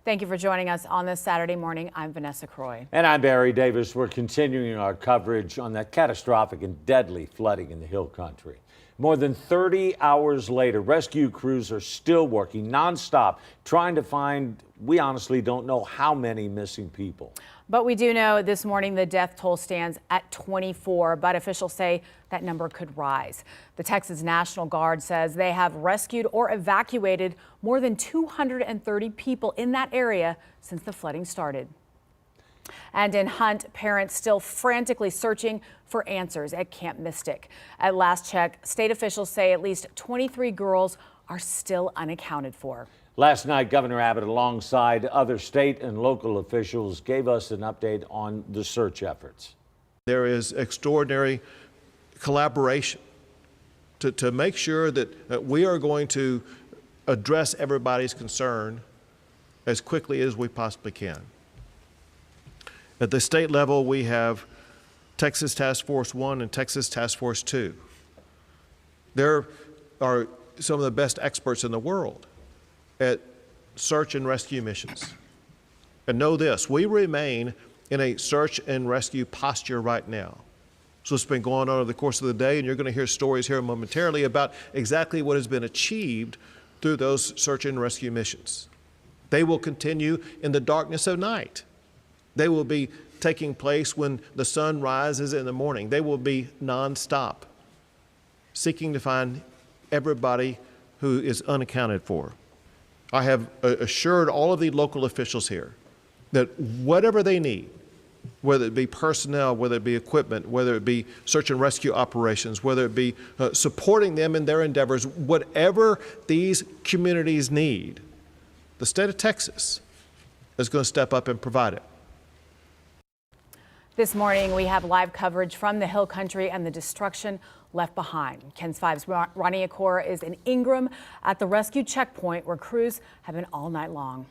Thank you for joining us on this Saturday morning. I'm Vanessa Croy. And I'm Barry Davis. We're continuing our coverage on that catastrophic and deadly flooding in the Hill Country. More than 30 hours later, rescue crews are still working nonstop, trying to find, we honestly don't know how many missing people. But we do know this morning the death toll stands at 24, but officials say that number could rise. The Texas National Guard says they have rescued or evacuated more than 230 people in that area since the flooding started. And in Hunt, parents still frantically searching for answers at Camp Mystic. At last check, state officials say at least 23 girls are still unaccounted for. Last night, Governor Abbott, alongside other state and local officials, gave us an update on the search efforts. There is extraordinary collaboration to make sure that we are going to address everybody's concern as quickly as we possibly can. At the state level, we have Texas Task Force 1 and Texas Task Force 2. There are some of the best experts in the world at search and rescue missions. And know this, we remain in a search and rescue posture right now. So it's been going on over the course of the day, and you're going to hear stories here momentarily about exactly what has been achieved through those search and rescue missions. They will continue in the darkness of night. They will be taking place when the sun rises in the morning. They will be nonstop, seeking to find everybody who is unaccounted for. I have assured all of the local officials here that whatever they need, whether it be personnel, whether it be equipment, whether it be search and rescue operations, whether it be supporting them in their endeavors, whatever these communities need, the state of Texas is going to step up and provide it. This morning, we have live coverage from the Hill Country and the destruction left behind. KENS 5's Ronnie Akor is in Ingram at the rescue checkpoint where crews have been all night long.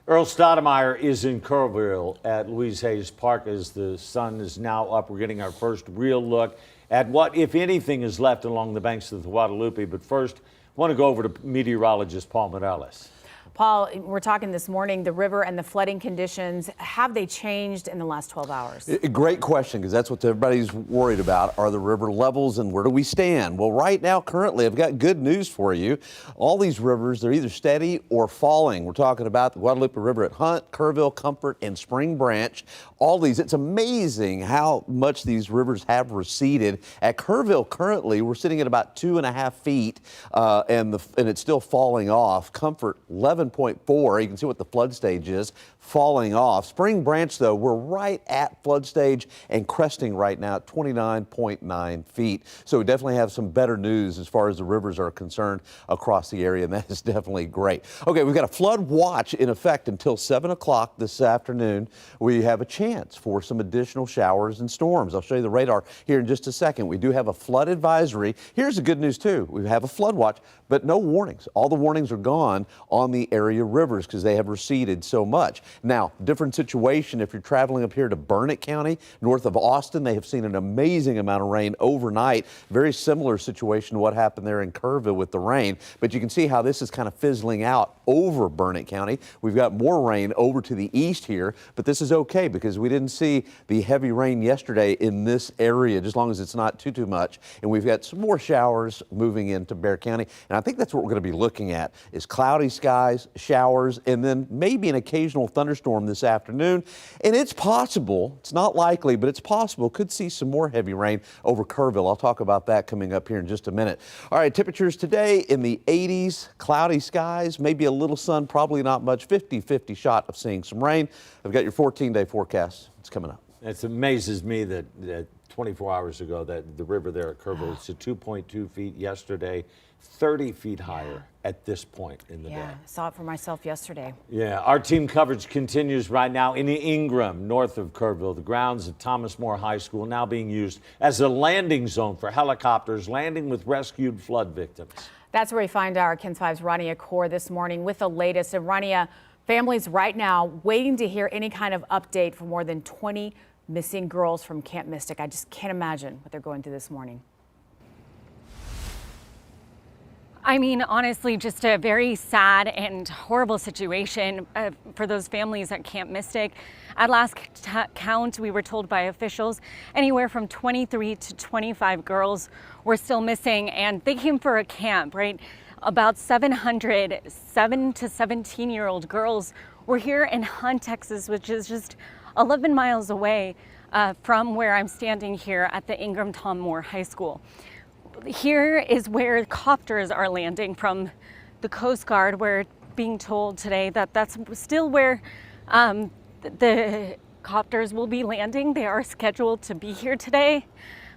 Earl Stoudemire is in Kerrville at Louise Hayes Park as the sun is now up. We're getting our first real look at what, if anything, is left along the banks of the Guadalupe. But first, I want to go over to meteorologist Paul Morales. Paul, we're talking this morning, the river and the flooding conditions, have they changed in the last 12 hours? Great question, because that's what everybody's worried about, are the river levels and where do we stand? Well, right now, currently, I've got good news for you. All these rivers, they're either steady or falling. We're talking about the Guadalupe River at Hunt, Kerrville, Comfort, and Spring Branch. All these, it's amazing how much these rivers have receded. At Kerrville, currently, we're sitting at about 2.5 feet, and it's still falling off. Comfort, 11.4. You can see what the flood stage is, falling off. Spring Branch, though, we're right at flood stage and cresting right now at 29.9 feet. So we definitely have some better news as far as the rivers are concerned across the area, and that is definitely great. Okay, we've got a flood watch in effect until 7 o'clock this afternoon. We have a chance for some additional showers and storms. I'll show you the radar here in just a second. We do have a flood advisory. Here's the good news, too. We have a flood watch, but no warnings. All the warnings are gone on the area rivers because they have receded so much. Now, different situation if you're traveling up here to Burnett County, north of Austin. They have seen an amazing amount of rain overnight. Very similar situation to what happened there in Kerrville with the rain. But you can see how this is kind of fizzling out over Burnett County. We've got more rain over to the east here, but this is okay because we didn't see the heavy rain yesterday in this area, just as long as it's not too much. And we've got some more showers moving into Bexar County. And I think that's what we're going to be looking at is cloudy skies, showers, and then maybe an occasional thunderstorm this afternoon. And it's possible, it's not likely, but it's possible, could see some more heavy rain over Kerrville. I'll talk about that coming up here in just a minute. All right, temperatures today in the 80s, cloudy skies, maybe a little sun, probably not much, 50-50 shot of seeing some rain. I've got your 14-day forecast. It's coming up. It amazes me that 24 hours ago that the river there at Kerrville is at 2.2 feet yesterday, 30 feet higher at this point in the day. I saw it for myself yesterday. Yeah, our team coverage continues right now in Ingram, north of Kerrville. The grounds of Thomas More High School now being used as a landing zone for helicopters landing with rescued flood victims. That's where we find our KENS 5's Ronnie Akor this morning with the latest. And Ronnie, families right now waiting to hear any kind of update for more than 20 missing girls from Camp Mystic. I just can't imagine what they're going through this morning. I mean, honestly, just a very sad and horrible situation for those families at Camp Mystic. At last count, we were told by officials, anywhere from 23 to 25 girls were still missing, and they came for a camp, right? About 700 7 to 17-year-old girls were here in Hunt, Texas, which is just 11 miles away from where I'm standing here at the Ingram Tom Moore High School. Here is where copters are landing from the Coast Guard. We're being told today that that's still where the copters will be landing. They are scheduled to be here today.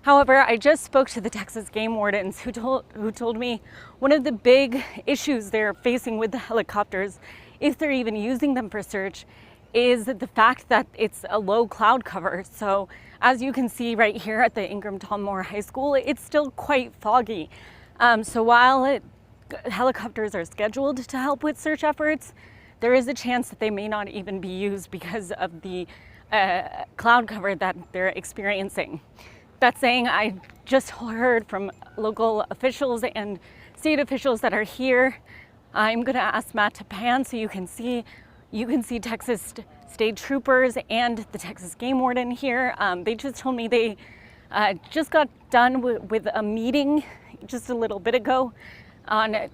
However, I just spoke to the Texas game wardens who told me one of the big issues they're facing with the helicopters, if they're even using them for search, is the fact that it's a low cloud cover. So as you can see right here at the Ingram Tom Moore High School, it's still quite foggy. So while helicopters are scheduled to help with search efforts, there is a chance that they may not even be used because of the cloud cover that they're experiencing. That saying, I just heard from local officials and state officials that are here. I'm gonna ask Matt to pan so you can see Texas state troopers and the Texas game warden here. They just told me they just got done with a meeting just a little bit ago and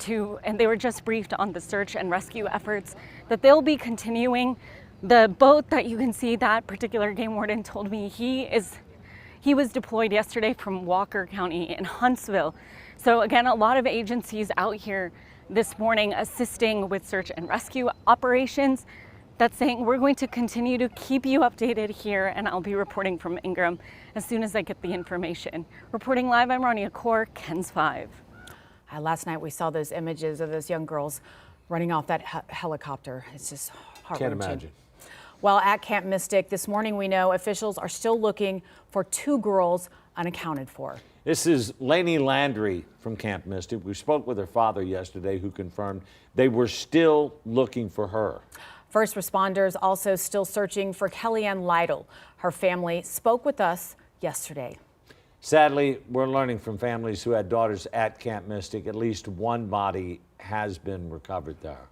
they were just briefed on the search and rescue efforts that they'll be continuing. The boat that you can see, that particular game warden told me he was deployed yesterday from Kerr County in Huntsville. So again, a lot of agencies out here this morning assisting with search and rescue operations. That's saying we're going to continue to keep you updated here, and I'll be reporting from Ingram as soon as I get the information. Reporting live, I'm Rania Kaur, KENS 5. Last night we saw those images of those young girls running off that helicopter. It's just heart-wrenching. Can't imagine. Well, at Camp Mystic this morning, we know officials are still looking for 2 girls unaccounted for. This is Lainey Landry from Camp Mystic. We spoke with her father yesterday, who confirmed they were still looking for her. First responders also still searching for Kellyanne Lytle. Her family spoke with us yesterday. Sadly, we're learning from families who had daughters at Camp Mystic, at least one body has been recovered there.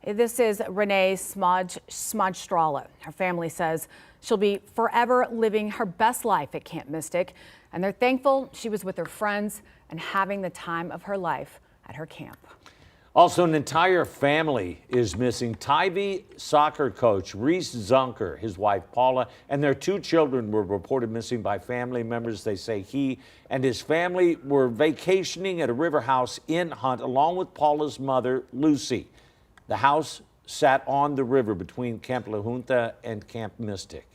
This is Renee Smodstrala. Her family says she'll be forever living her best life at Camp Mystic, and they're thankful she was with her friends and having the time of her life at her camp. Also, an entire family is missing. Tybee soccer coach Reese Zunker, his wife Paula, and their 2 children were reported missing by family members. They say he and his family were vacationing at a river house in Hunt along with Paula's mother, Lucy. The house sat on the river between Camp La Junta and Camp Mystic.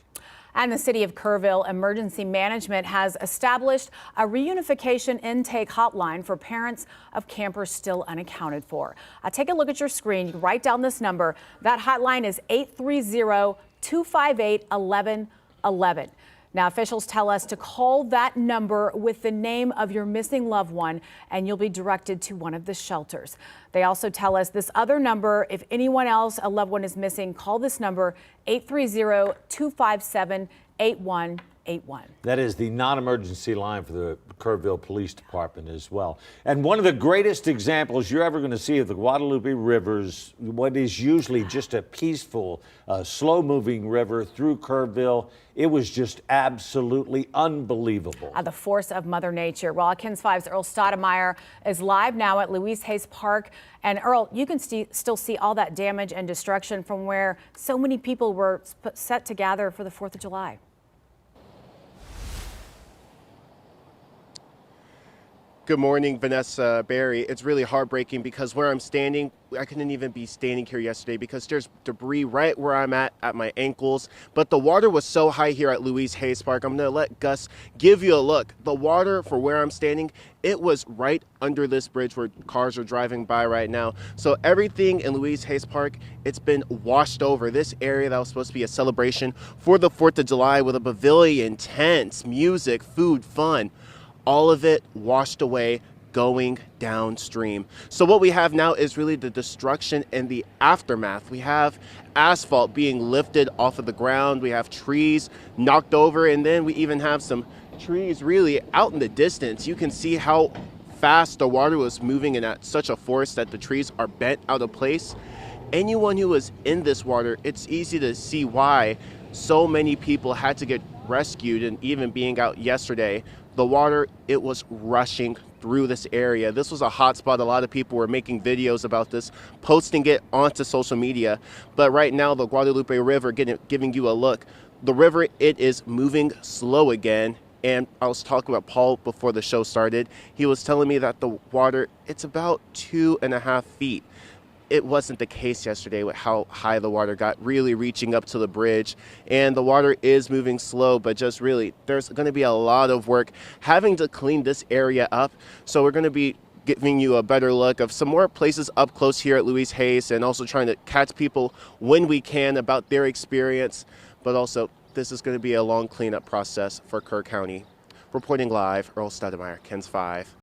And the city of Kerrville Emergency Management has established a reunification intake hotline for parents of campers still unaccounted for. Take a look at your screen. You can write down this number. That hotline is 830-258-1111. Now, officials tell us to call that number with the name of your missing loved one, and you'll be directed to one of the shelters. They also tell us this other number, if anyone else, a loved one is missing, call this number, 830-257-8181. That is the non-emergency line for the Kerrville Police Department as well. And one of the greatest examples you're ever going to see of the Guadalupe River's, what is usually just a peaceful, slow-moving river through Kerrville, it was just absolutely unbelievable. The force of Mother Nature. Well, KENS 5's Earl Stoudemire is live now at Louise Hayes Park. And Earl, you can still see all that damage and destruction from where so many people were set to gather for the 4th of July. Good morning, Vanessa, Barry. It's really heartbreaking because where I'm standing, I couldn't even be standing here yesterday because there's debris right where I'm at my ankles. But the water was so high here at Louise Hayes Park. I'm going to let Gus give you a look. The water for where I'm standing, it was right under this bridge where cars are driving by right now. So everything in Louise Hayes Park, it's been washed over. This area that was supposed to be a celebration for the 4th of July with a pavilion, tents, music, food, fun. All of it washed away, going downstream. So what we have now is really the destruction and the aftermath. We have asphalt being lifted off of the ground. We have trees knocked over, and then we even have some trees really out in the distance. You can see how fast the water was moving and at such a force that the trees are bent out of place. Anyone who was in this water, it's easy to see why so many people had to get rescued. And even being out yesterday, the water, it was rushing through this area. This was a hot spot. A lot of people were making videos about this, posting it onto social media. But right now, the Guadalupe River, giving you a look, the river, it is moving slow again. And I was talking about Paul before the show started. He was telling me that the water, it's about 2.5 feet. It wasn't the case yesterday with how high the water got, really reaching up to the bridge. And the water is moving slow, but just really, there's going to be a lot of work having to clean this area up. So we're going to be giving you a better look of some more places up close here at Louise Hayes, and also trying to catch people when we can about their experience. But also, this is going to be a long cleanup process for Kerr County. Reporting live, Earl Stoudemire, KENS 5.